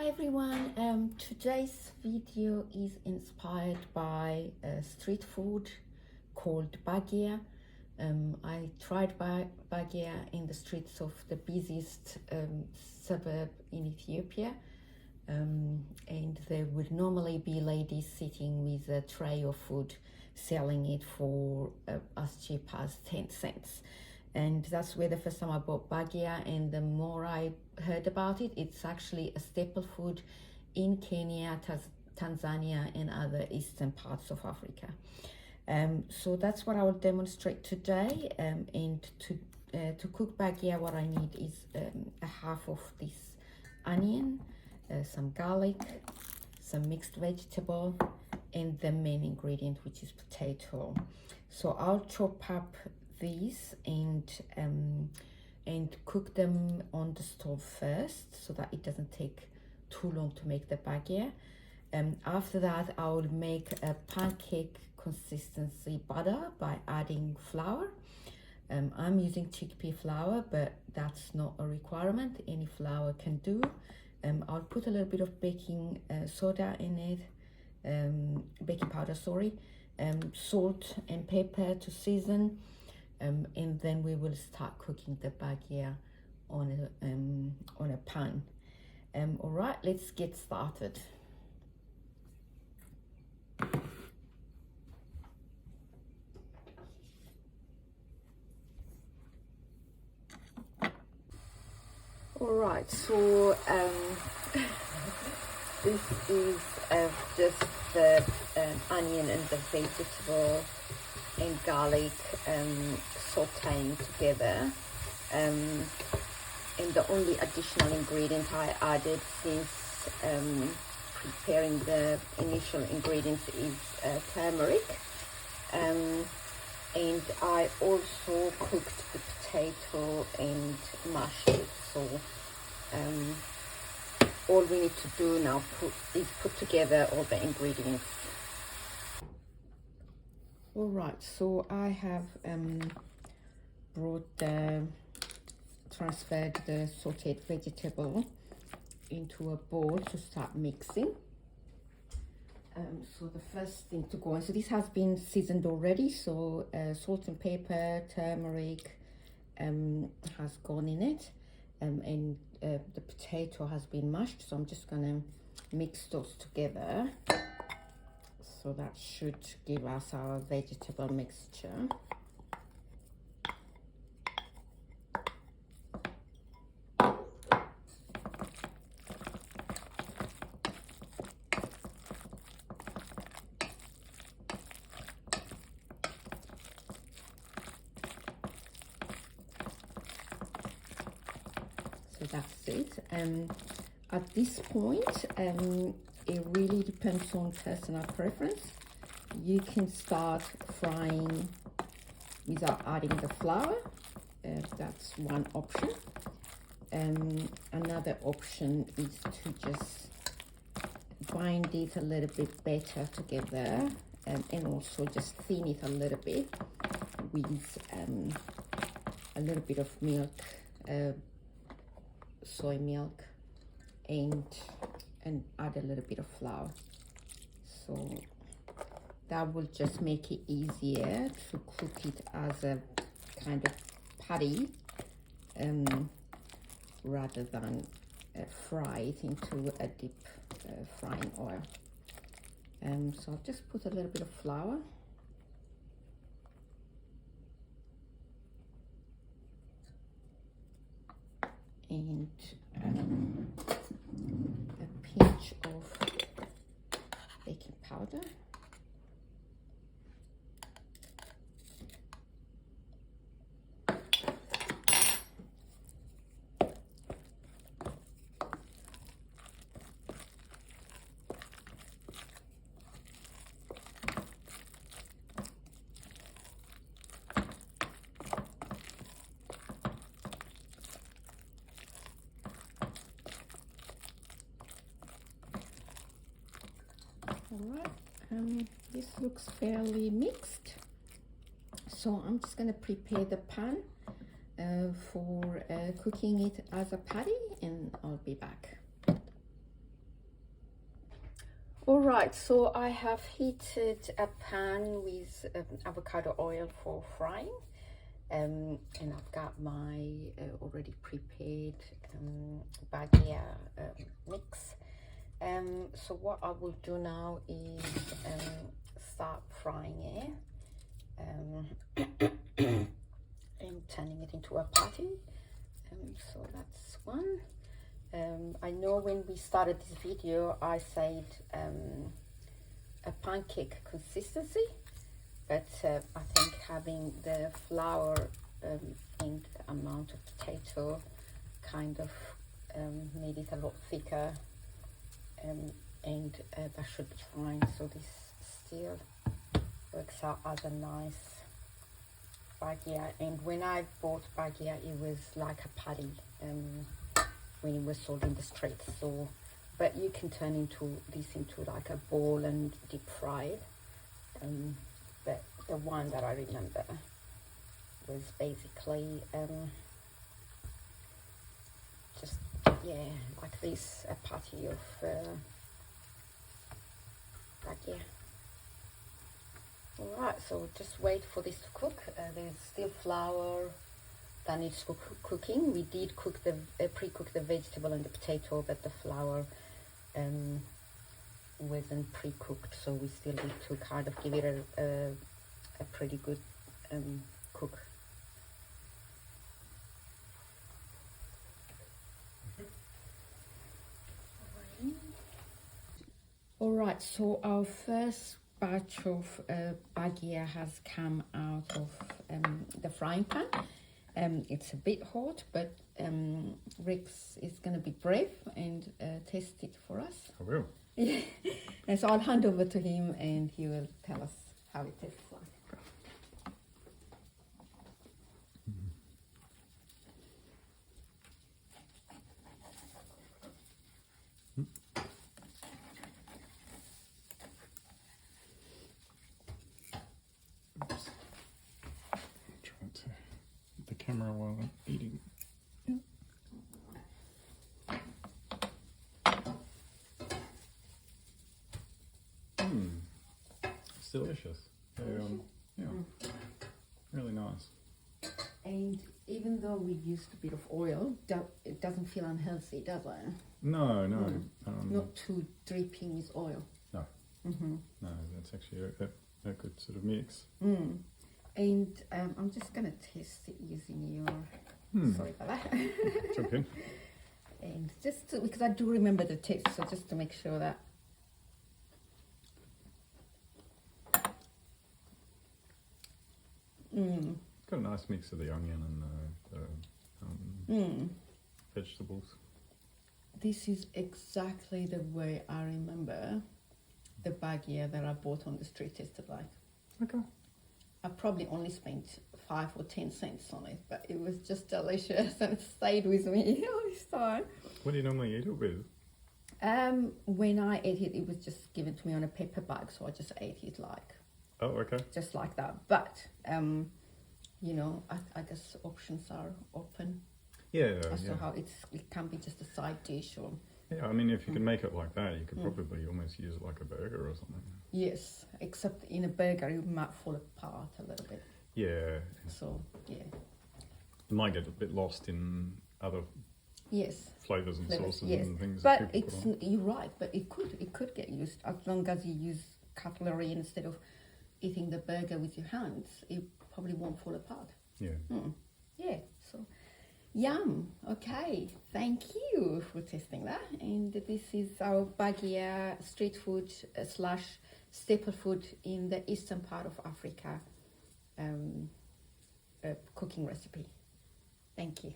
Hi everyone, today's video is inspired by street food called Bagia. I tried Bagia in the streets of the busiest suburb in Ethiopia, and there would normally be ladies sitting with a tray of food selling it for as cheap as 10 cents. And that's where the first time I bought Bagia, and the more I heard about it, it's actually a staple food in Kenya, Tanzania and other eastern parts of Africa. So that's what I will demonstrate today. And to cook Bagia, what I need is a half of this onion, some garlic, some mixed vegetable, and the main ingredient, which is potato. So I'll chop up these and cook them on the stove first, so that it doesn't take too long to make the Bagia. After that, I will make a pancake consistency butter by adding flour. I'm using chickpea flour, but that's not a requirement. Any flour can do. I'll put a little bit of baking soda in it, baking powder, sorry, salt and pepper to season. And then we will start cooking the Bagia on a pan. All right, let's get started. All right, so this is just the onion and the vegetable and garlic sauteing together, and the only additional ingredient I added since preparing the initial ingredients is turmeric, and I also cooked the potato and mashed it. So all we need to do now is put together all the ingredients. All right, so I have transferred the sauteed vegetable into a bowl to start mixing. So the first thing to go on, so this has been seasoned already, so salt and pepper, turmeric has gone in it, and the potato has been mashed, so I'm just gonna mix those together. So that should give us our vegetable mixture. So that's it. At this point, it really depends on personal preference. You can start frying without adding the flour. That's one option. Another option is to just bind it a little bit better together, and also just thin it a little bit with a little bit of milk, soy milk, and add a little bit of flour. So that will just make it easier to cook it as a kind of patty, rather than fry it into a deep frying oil. So I'll just put a little bit of flour. And a pinch of baking powder. All right, this looks fairly mixed, so I'm just going to prepare the pan for cooking it as a patty, and I'll be back. All right, so I have heated a pan with avocado oil for frying, and I've got my already prepared Bagia mix. So what I will do now is start frying it and turning it into a patty. So that's one. I know when we started this video I said a pancake consistency, but I think having the flour and the amount of potato kind of made it a lot thicker, and that should be fine. So this still works out as a nice Bagia. And when I bought Bagia, it was like a patty when it was sold in the streets. So, but you can turn this into like a bowl and deep fry it. But the one that I remember was basically just like this, a patty of Bagia. Alright, so just wait for this to cook. There's still flour that needs cooking. We did cook the pre-cook the vegetable and the potato, but the flour wasn't pre-cooked, so we still need to kind of give it a pretty good cook. All right, so our first batch of Bagia has come out of the frying pan. It's a bit hot, but Rex is going to be brave and taste it for us. I will. Yeah, and so I'll hand over to him and he will tell us how it tastes like. Oops. I'm trying to hit the camera while I'm eating. It's delicious. Yeah, really nice. And even though we used a bit of oil, it doesn't feel unhealthy, does it? No. Not too dripping with oil. No. No, that's actually a good sort of mix. And I'm just going to taste it using your... Sorry about that. It's okay. And because I do remember the taste, so just to make sure that... It's got a nice mix of the onion and the vegetables. This is exactly the way I remember the Bagia that I bought on the street tasted like. Okay. I probably only spent 5 or 10 cents on it, but it was just delicious and it stayed with me all this time. What do you normally eat it with? When I ate it, it was just given to me on a paper bag, so I just ate it like... Oh, okay. Just like that. But, you know, I guess options are open. Yeah. As to how it can be just a side dish or... Yeah, I mean, if you can make it like that, you could probably almost use it like a burger or something. Yes, except in a burger, it might fall apart a little bit. Yeah. So, yeah. It might get a bit lost in other flavours and sauces and things. But you're right, but it could get used as long as you use cutlery instead of eating the burger with your hands. It probably won't fall apart. Yeah. Yeah, so yum. Okay, thank you for testing that. And this is our Bagia street food / staple food in the eastern part of Africa cooking recipe. Thank you.